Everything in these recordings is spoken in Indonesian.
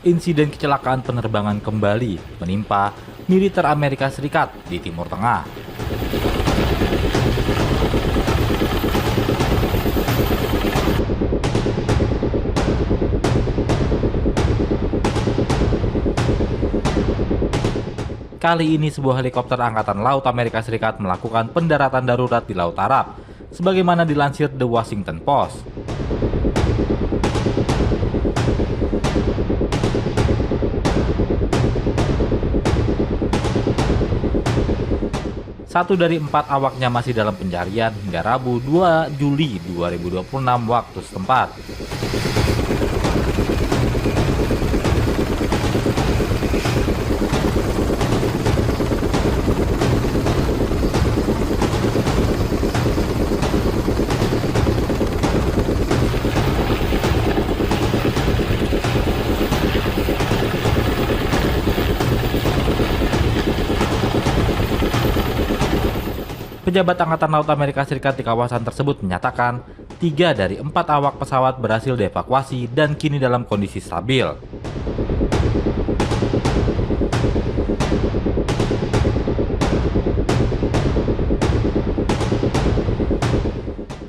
insiden kecelakaan penerbangan kembali menimpa militer Amerika Serikat di Timur Tengah. Kali ini sebuah helikopter Angkatan Laut Amerika Serikat melakukan pendaratan darurat di Laut Arab, sebagaimana dilansir The Washington Post. Satu dari 4 awaknya masih dalam pencarian hingga Rabu 2 Juli 2026 waktu setempat. Pejabat Angkatan Laut Amerika Serikat di kawasan tersebut menyatakan 3 dari 4 awak pesawat berhasil dievakuasi dan kini dalam kondisi stabil.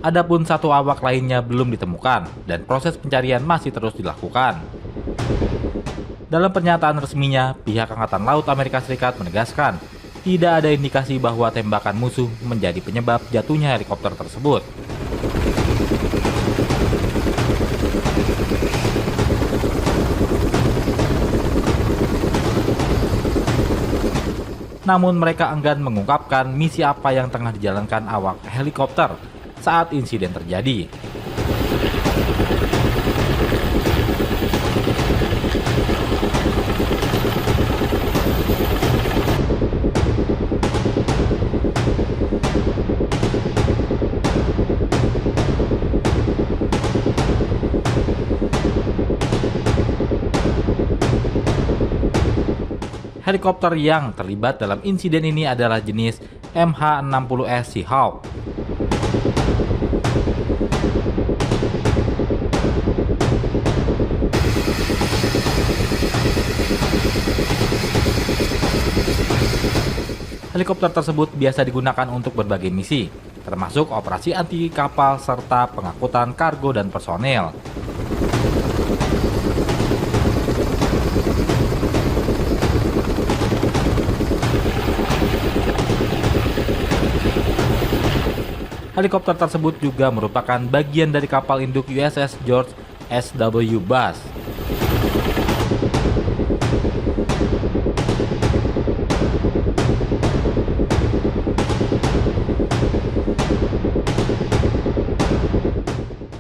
Adapun 1 awak lainnya belum ditemukan dan proses pencarian masih terus dilakukan. Dalam pernyataan resminya, pihak Angkatan Laut Amerika Serikat menegaskan tidak ada indikasi bahwa tembakan musuh menjadi penyebab jatuhnya helikopter tersebut. Namun mereka enggan mengungkapkan misi apa yang tengah dijalankan awak helikopter saat insiden terjadi. Helikopter yang terlibat dalam insiden ini adalah jenis MH-60S Seahawk. Helikopter tersebut biasa digunakan untuk berbagai misi, termasuk operasi anti kapal serta pengangkutan kargo dan personel. Helikopter tersebut juga merupakan bagian dari kapal induk USS George S.W. Bush.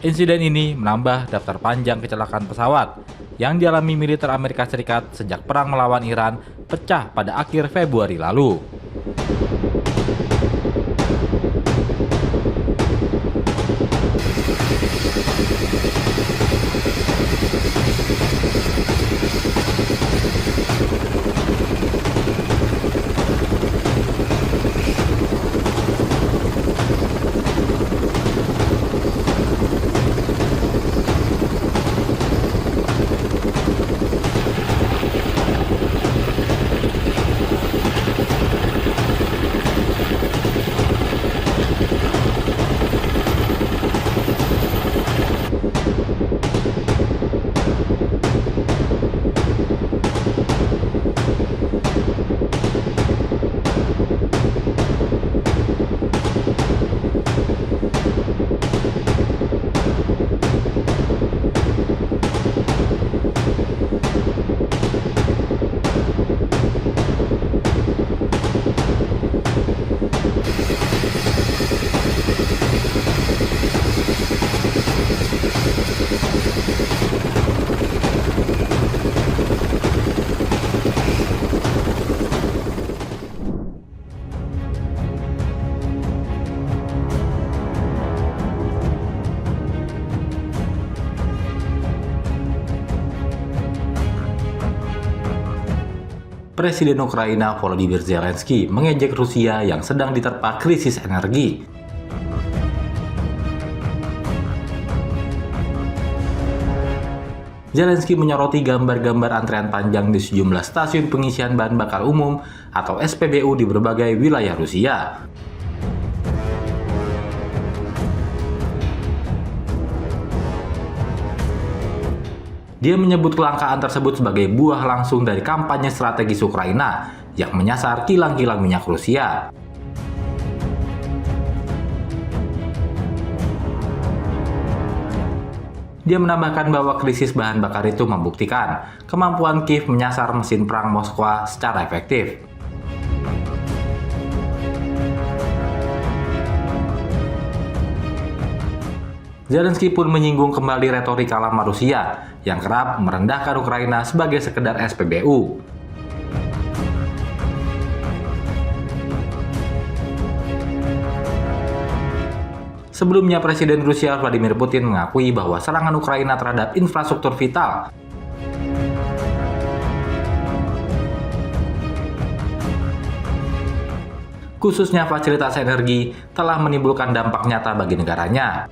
Insiden ini menambah daftar panjang kecelakaan pesawat yang dialami militer Amerika Serikat sejak perang melawan Iran pecah pada akhir Februari lalu. Presiden Ukraina Volodymyr Zelensky mengejek Rusia yang sedang diterpa krisis energi. Zelensky menyoroti gambar-gambar antrean panjang di sejumlah stasiun pengisian bahan bakar umum atau SPBU di berbagai wilayah Rusia. Dia menyebut kelangkaan tersebut sebagai buah langsung dari kampanye strategis Ukraina yang menyasar kilang-kilang minyak Rusia. Dia menambahkan bahwa krisis bahan bakar itu membuktikan kemampuan Kiev menyasar mesin perang Moskwa secara efektif. Zelensky pun menyinggung kembali retorika lama Rusia yang kerap merendahkan Ukraina sebagai sekedar SPBU. Sebelumnya, Presiden Rusia Vladimir Putin mengakui bahwa serangan Ukraina terhadap infrastruktur vital khususnya fasilitas energi telah menimbulkan dampak nyata bagi negaranya.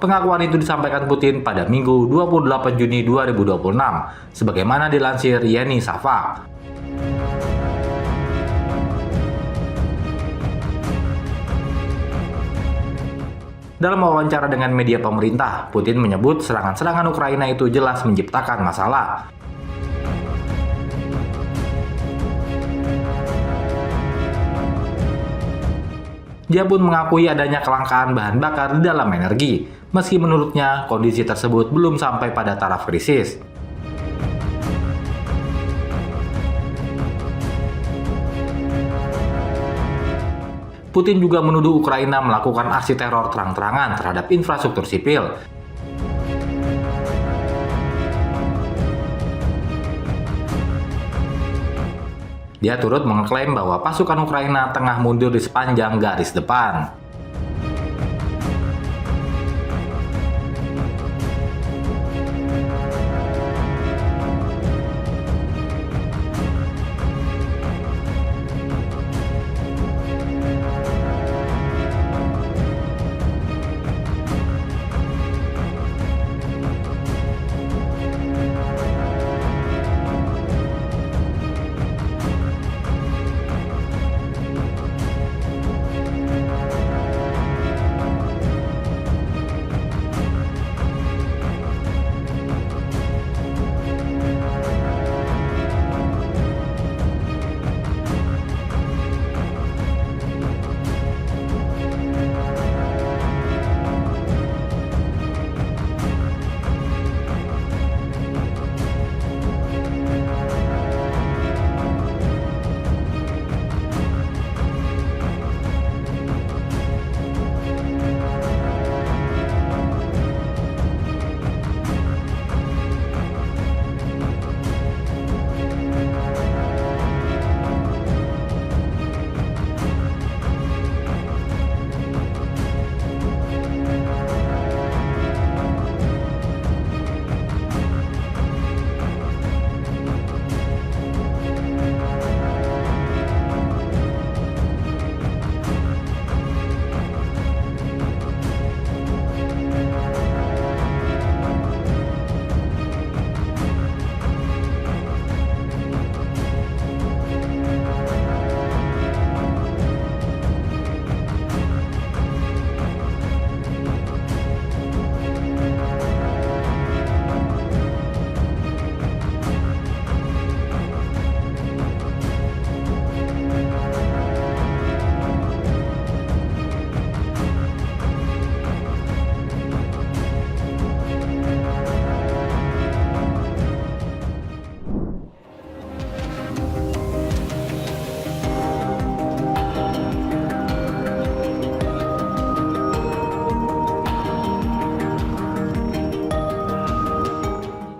Pengakuan itu disampaikan Putin pada Minggu 28 Juni 2026, sebagaimana dilansir Yeni Savak. Dalam wawancara dengan media pemerintah, Putin menyebut serangan-serangan Ukraina itu jelas menciptakan masalah. Dia pun mengakui adanya kelangkaan bahan bakar di dalam energi, meski menurutnya kondisi tersebut belum sampai pada taraf krisis. Putin juga menuduh Ukraina melakukan aksi teror terang-terangan terhadap infrastruktur sipil. Dia turut mengklaim bahwa pasukan Ukraina tengah mundur di sepanjang garis depan.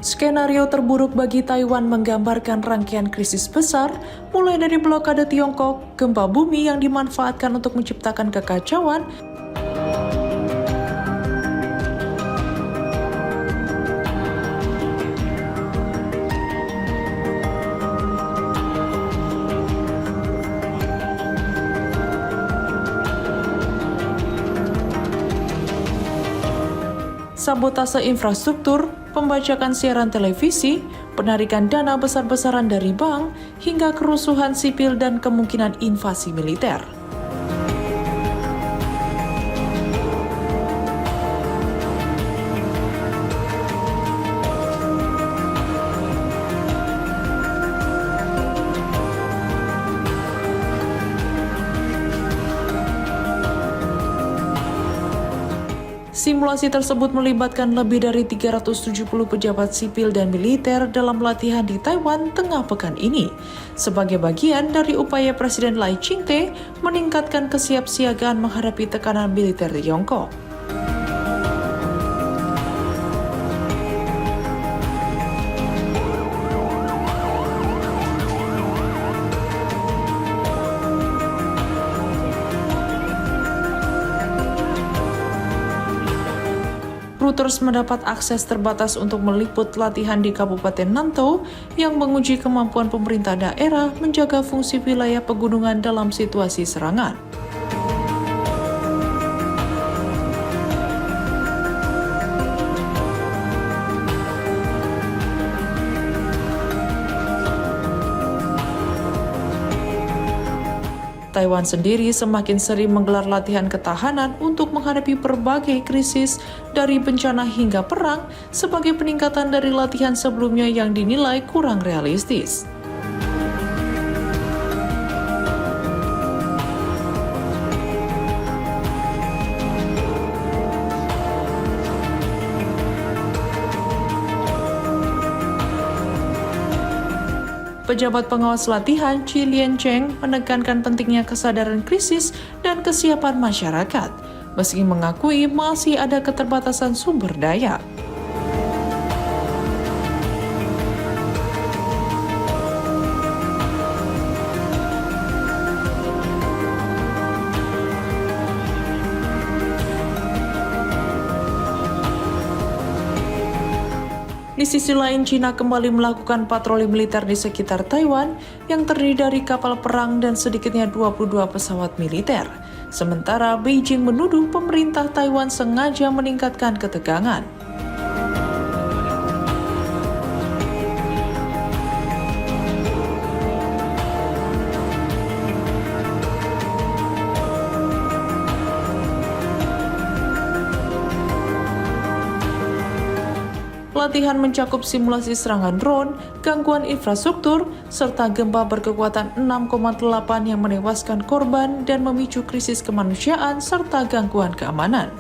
Skenario terburuk bagi Taiwan menggambarkan rangkaian krisis besar, mulai dari blokade Tiongkok, gempa bumi yang dimanfaatkan untuk menciptakan kekacauan, sabotase infrastruktur, pembajakan siaran televisi, penarikan dana besar-besaran dari bank, hingga kerusuhan sipil dan kemungkinan invasi militer. Simulasi tersebut melibatkan lebih dari 370 pejabat sipil dan militer dalam latihan di Taiwan tengah pekan ini, sebagai bagian dari upaya Presiden Lai Ching-te meningkatkan kesiapsiagaan menghadapi tekanan militer Tiongkok. Reuters mendapat akses terbatas untuk meliput latihan di Kabupaten Nantou yang menguji kemampuan pemerintah daerah menjaga fungsi wilayah pegunungan dalam situasi serangan. Taiwan sendiri semakin sering menggelar latihan ketahanan untuk menghadapi berbagai krisis dari bencana hingga perang sebagai peningkatan dari latihan sebelumnya yang dinilai kurang realistis. Pejabat pengawas latihan Chi Liancheng menekankan pentingnya kesadaran krisis dan kesiapan masyarakat, meski mengakui masih ada keterbatasan sumber daya. Di sisi lain, China kembali melakukan patroli militer di sekitar Taiwan yang terdiri dari kapal perang dan sedikitnya 22 pesawat militer. Sementara Beijing menuduh pemerintah Taiwan sengaja meningkatkan ketegangan. Latihan mencakup simulasi serangan drone, gangguan infrastruktur, serta gempa berkekuatan 6,8 yang menewaskan korban dan memicu krisis kemanusiaan serta gangguan keamanan.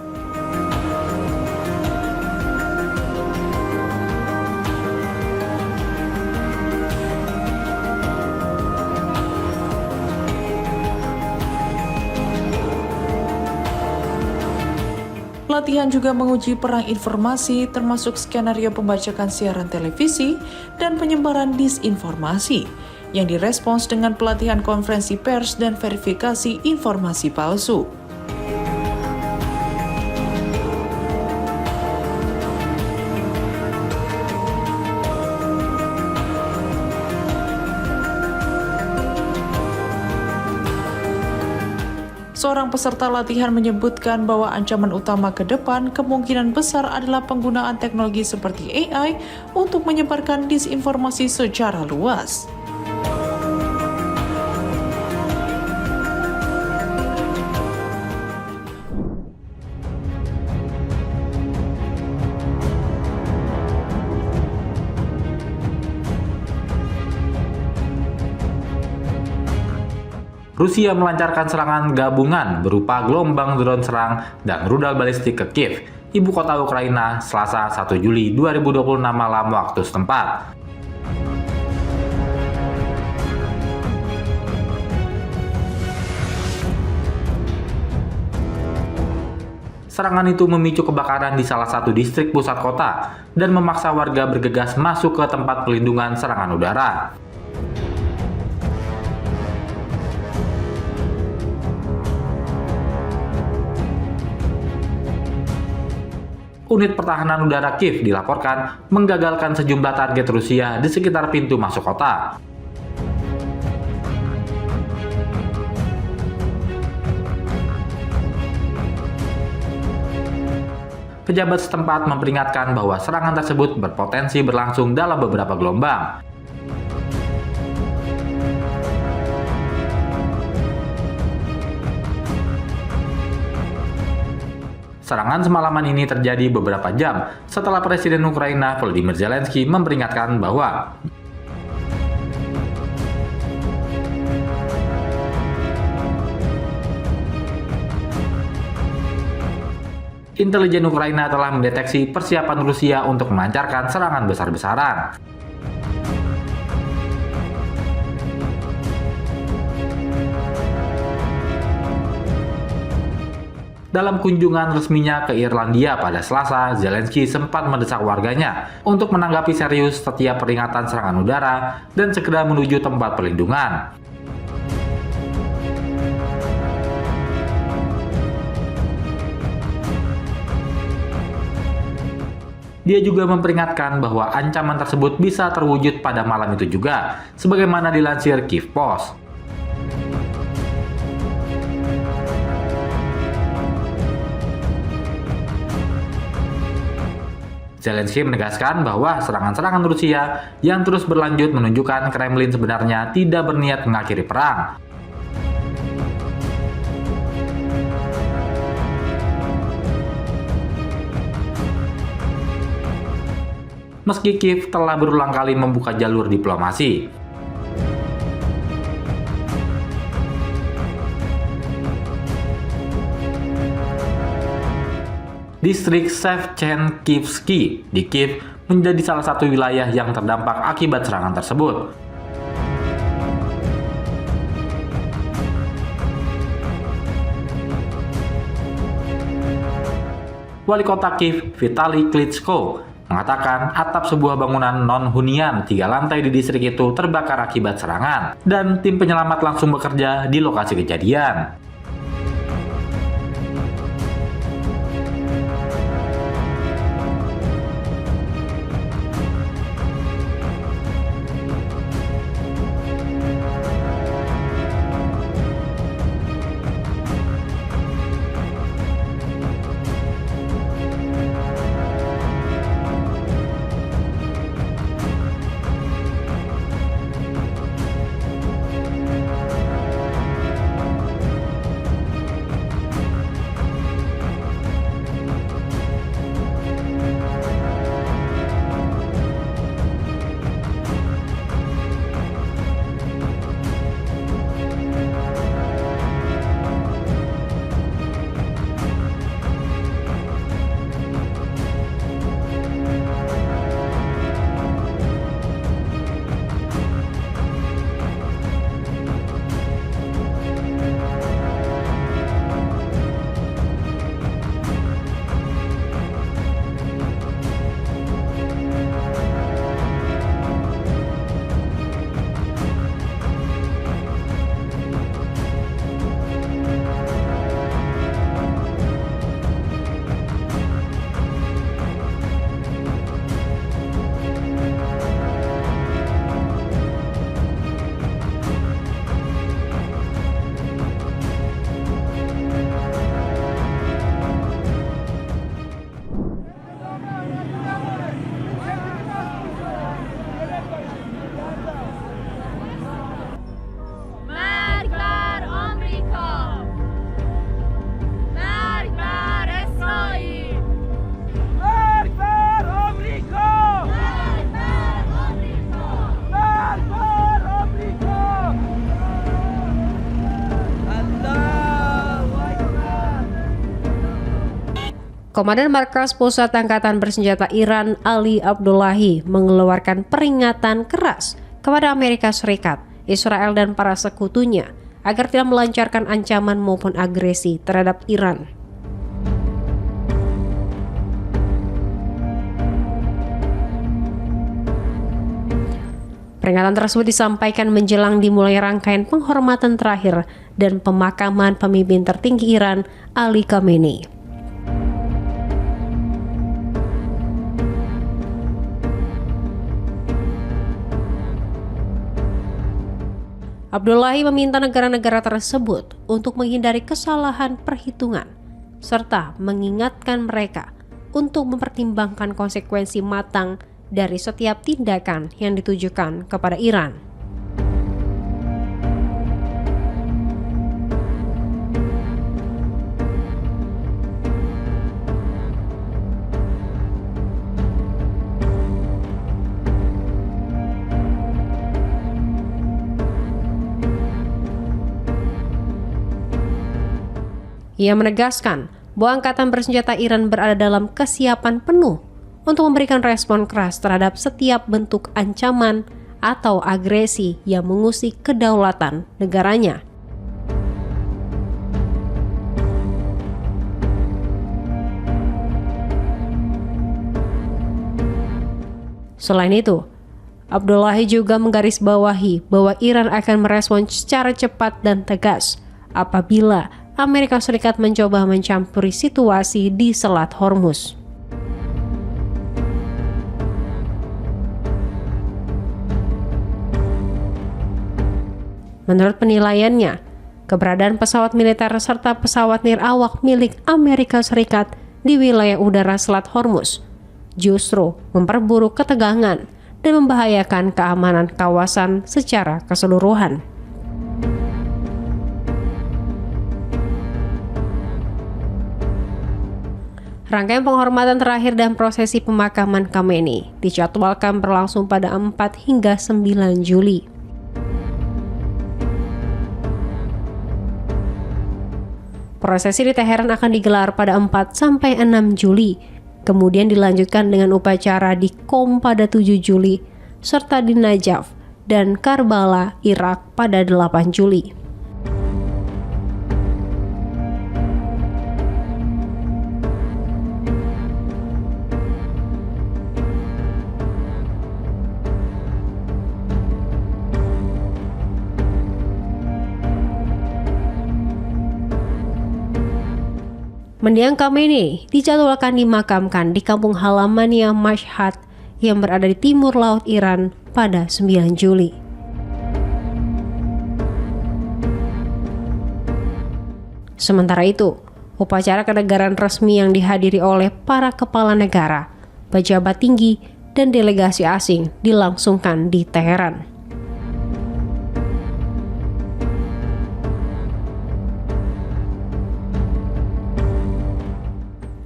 Latihan juga menguji perang informasi termasuk skenario pembajakan siaran televisi dan penyebaran disinformasi yang direspons dengan pelatihan konferensi pers dan verifikasi informasi palsu. Seorang peserta latihan menyebutkan bahwa ancaman utama ke depan kemungkinan besar adalah penggunaan teknologi seperti AI untuk menyebarkan disinformasi secara luas. Rusia melancarkan serangan gabungan berupa gelombang drone serang dan rudal balistik ke Kiev, ibu kota Ukraina, Selasa 1 Juli 2026 malam waktu setempat. Serangan itu memicu kebakaran di salah satu distrik pusat kota dan memaksa warga bergegas masuk ke tempat pelindungan serangan udara. Unit pertahanan udara Kiev dilaporkan menggagalkan sejumlah target Rusia di sekitar pintu masuk kota. Pejabat setempat memperingatkan bahwa serangan tersebut berpotensi berlangsung dalam beberapa gelombang. Serangan semalaman ini terjadi beberapa jam setelah Presiden Ukraina Volodymyr Zelensky memperingatkan bahwa intelijen Ukraina telah mendeteksi persiapan Rusia untuk melancarkan serangan besar-besaran. Dalam kunjungan resminya ke Irlandia pada Selasa, Zelensky sempat mendesak warganya untuk menanggapi serius setiap peringatan serangan udara dan segera menuju tempat perlindungan. Dia juga memperingatkan bahwa ancaman tersebut bisa terwujud pada malam itu juga, sebagaimana dilansir Kyiv Post. Zelensky menegaskan bahwa serangan-serangan Rusia yang terus berlanjut menunjukkan Kremlin sebenarnya tidak berniat mengakhiri perang. Meski Kyiv telah berulang kali membuka jalur diplomasi, distrik Shevchenkivsky di Kyiv menjadi salah satu wilayah yang terdampak akibat serangan tersebut. Wali kota Kyiv, Vitaly Klitschko, mengatakan atap sebuah bangunan non-hunian 3 lantai di distrik itu terbakar akibat serangan, dan tim penyelamat langsung bekerja di lokasi kejadian. Komandan Markas Pusat Angkatan Bersenjata Iran Ali Abdullahi mengeluarkan peringatan keras kepada Amerika Serikat, Israel dan para sekutunya agar tidak melancarkan ancaman maupun agresi terhadap Iran. Peringatan tersebut disampaikan menjelang dimulai rangkaian penghormatan terakhir dan pemakaman pemimpin tertinggi Iran Ali Khamenei. Abdullahi meminta negara-negara tersebut untuk menghindari kesalahan perhitungan serta mengingatkan mereka untuk mempertimbangkan konsekuensi matang dari setiap tindakan yang ditujukan kepada Iran. Ia menegaskan bahwa Angkatan Bersenjata Iran berada dalam kesiapan penuh untuk memberikan respon keras terhadap setiap bentuk ancaman atau agresi yang mengusik kedaulatan negaranya. Selain itu, Abdullahi juga menggarisbawahi bahwa Iran akan merespon secara cepat dan tegas apabila Amerika Serikat mencoba mencampuri situasi di Selat Hormuz. Menurut penilaiannya, keberadaan pesawat militer serta pesawat nirawak milik Amerika Serikat di wilayah udara Selat Hormuz justru memperburuk ketegangan dan membahayakan keamanan kawasan secara keseluruhan. Rangkaian penghormatan terakhir dan prosesi pemakaman Khamenei dijadwalkan berlangsung pada 4 hingga 9 Juli. Prosesi di Teheran akan digelar pada 4 sampai 6 Juli, kemudian dilanjutkan dengan upacara di Qom pada 7 Juli, serta di Najaf dan Karbala, Irak pada 8 Juli. Mendiang Khamenei dijadwalkan dimakamkan di kampung halamannya Mashhad yang berada di timur laut Iran pada 9 Juli. Sementara itu, upacara kenegaraan resmi yang dihadiri oleh para kepala negara, pejabat tinggi, dan delegasi asing dilangsungkan di Teheran.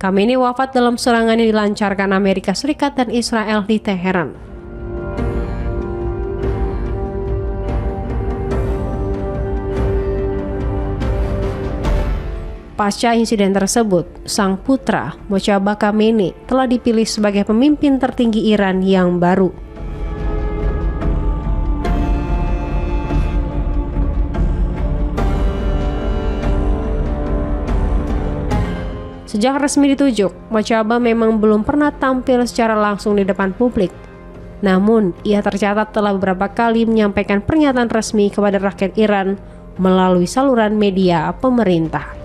Khamenei wafat dalam serangan yang dilancarkan Amerika Serikat dan Israel di Teheran. Pasca insiden tersebut, sang putra, Mojtaba Khamenei, telah dipilih sebagai pemimpin tertinggi Iran yang baru. Sejak resmi ditunjuk, Mojtaba memang belum pernah tampil secara langsung di depan publik. Namun, ia tercatat telah beberapa kali menyampaikan pernyataan resmi kepada rakyat Iran melalui saluran media pemerintah.